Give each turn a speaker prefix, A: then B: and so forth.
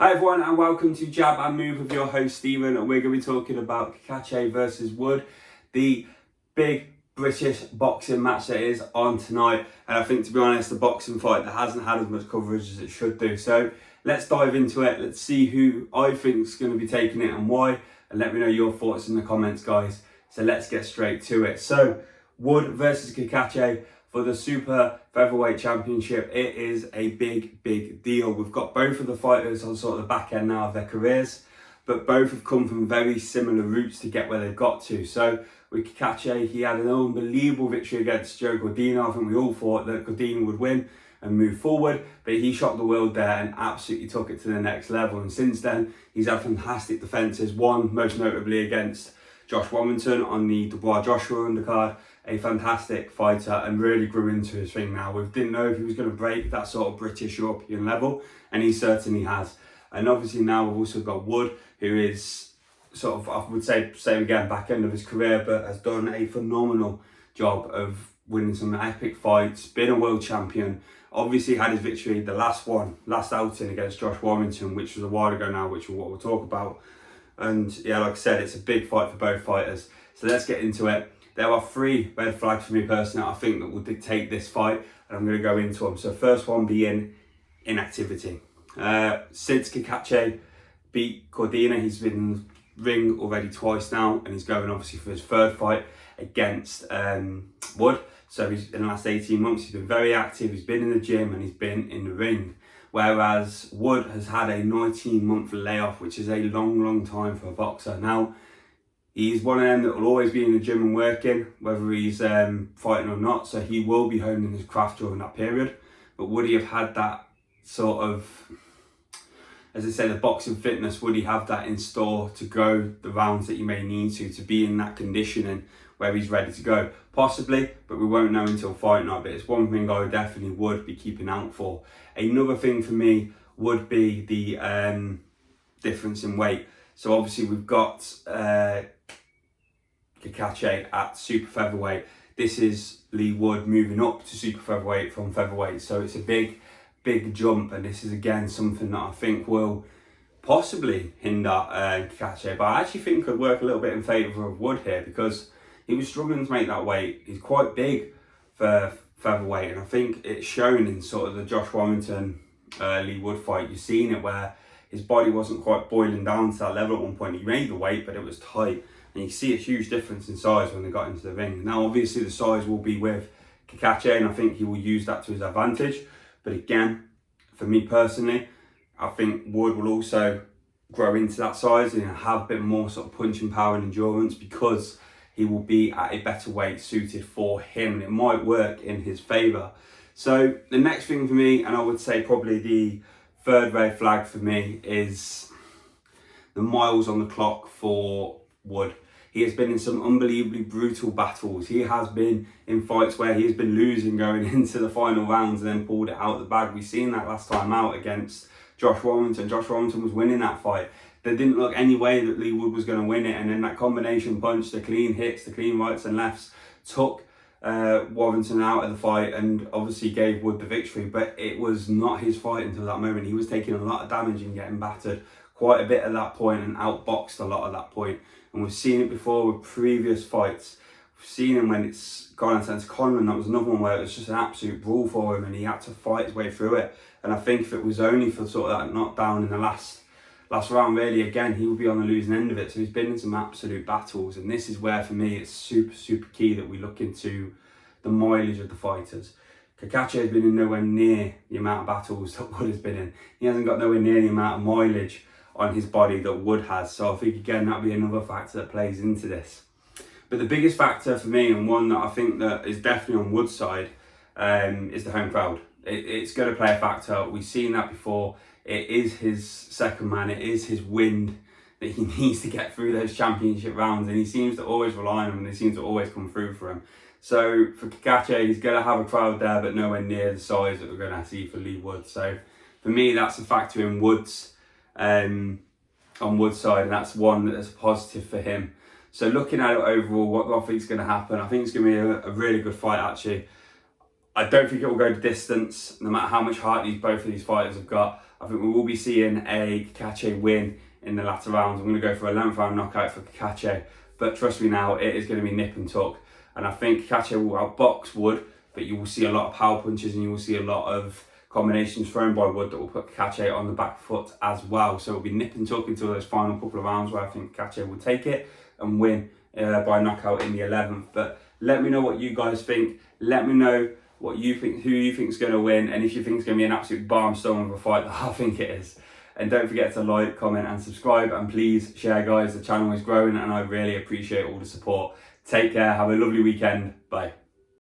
A: Hi everyone and welcome to Jab and Move with your host Stephen, and we're going to be talking about Cacace versus Wood, the big British boxing match that is on tonight. And I think, to be honest, the boxing fight that hasn't had as much coverage as it should do. So let's dive into it. Let's see who I think is going to be taking it and why, and let me know your thoughts in the comments, guys. So let's get straight to it. So Wood versus Cacace for the Super Featherweight Championship. It is a big deal. We've got both of the fighters on sort of the back end now of their careers, but both have come from very similar routes to get where they've got to. So with Cacace, he had an unbelievable victory against Joe Godino. I think we all thought that Godino would win and move forward, but he shocked the world there and absolutely took it to the next level. And since then, he's had fantastic defences, one most notably against Josh Warrington on the Dubois Joshua undercard. A fantastic fighter and really grew into his thing now. We didn't know if he was going to break that sort of British European level, and he certainly has. And obviously now we've also got Wood, who is sort of, I would say, same again, back end of his career, but has done a phenomenal job of winning some epic fights, been a world champion. Obviously had his victory, the last outing against Josh Warrington, which was a while ago now, which is what we'll talk about. And yeah, like I said, it's a big fight for both fighters. So let's get into it. There are three red flags for me personally, I think, that will dictate this fight, and I'm going to go into them. So first one being inactivity. Since Cacace beat Cordina, he's been in the ring already twice now, and he's going obviously for his third fight against Wood. So he's, in the last 18 months, he's been very active, he's been in the gym and he's been in the ring. Whereas Wood has had a 19-month layoff, which is a long time for a boxer. Now, he's one of them that will always be in the gym and working, whether he's fighting or not. So he will be honing his craft during that period. But would he have had that sort of, as I say, the boxing fitness, would he have that in store to go the rounds that he may need to be in that conditioning where he's ready to go? Possibly, but we won't know until fight night. But it's one thing I definitely would be keeping out for. Another thing for me would be the difference in weight. So obviously we've got Cacace at super featherweight. This is Leigh Wood moving up to super featherweight from featherweight. So it's a big jump, and this is again something that I think will possibly hinder Cacace. But I actually think could work a little bit in favour of Wood here, because he was struggling to make that weight. He's quite big for featherweight, and I think it's shown in sort of the Josh Warrington Leigh Wood fight. You've seen it where his body wasn't quite boiling down to that level at one point. He made the weight, but it was tight. And you see a huge difference in size when they got into the ring. Now, obviously, the size will be with Cacace, and I think he will use that to his advantage. But again, for me personally, I think Wood will also grow into that size and have a bit more sort of punching power and endurance, because he will be at a better weight suited for him, and it might work in his favour. So the next thing for me, and I would say probably the third red flag for me, is the miles on the clock for Wood. He has been in some unbelievably brutal battles. He has been in fights where he has been losing going into the final rounds and then pulled it out of the bag. We've seen that last time out against Josh Warrington. Josh Warrington was winning that fight. There didn't look any way that Leigh Wood was going to win it, and then that combination punch, the clean hits, the clean rights and lefts, took Warrington out of the fight and obviously gave Wood the victory. But it was not his fight until that moment. He was taking a lot of damage and getting battered quite a bit at that point and outboxed a lot at that point. And we've seen it before with previous fights. We've seen him when it's gone against Conran. That was another one where it was just an absolute brawl for him and he had to fight his way through it. And I think if it was only for sort of that knockdown in the last round, really, again, he would be on the losing end of it. So he's been in some absolute battles. And this is where, for me, it's super key that we look into the mileage of the fighters. Cacace has been in nowhere near the amount of battles that Wood has been in. He hasn't got nowhere near the amount of mileage on his body that Wood has. So I think, again, that'll be another factor that plays into this. But the biggest factor for me, and one that I think that is definitely on Wood's side, is the home crowd. It's going to play a factor. We've seen that before. It is his second man. It is his wind that he needs to get through those championship rounds, and he seems to always rely on them, and they seem to always come through for him. So for Cacace, he's going to have a crowd there, but nowhere near the size that we're going to see for Leigh Wood. So for me, that's a factor in Wood's on Wood's side, and that's one that's a positive for him. So looking at it overall, what do I think is going to happen? I think it's going to be a really good fight, actually. I don't think it will go the distance, no matter how much heart both of these fighters have got. I think we will be seeing a Cacace win in the latter rounds. I'm going to go for a 11th round knockout for Cacace, but trust me now, it is going to be nip and tuck. And I think Cacace will outbox Wood, but you will see a lot of power punches and you will see a lot of combinations thrown by Wood that will put Cacace on the back foot as well. So it'll be nip and tuck until those final couple of rounds where I think Cacace will take it and win by knockout in the 11th. But let me know what you guys think. Let me know what you think, who you think is going to win, and if you think it's going to be an absolute barnstorm of a fight that I think it is. And don't forget to like, comment and subscribe, and please share, guys. The channel is growing and I really appreciate all the support. Take care, have a lovely weekend, bye.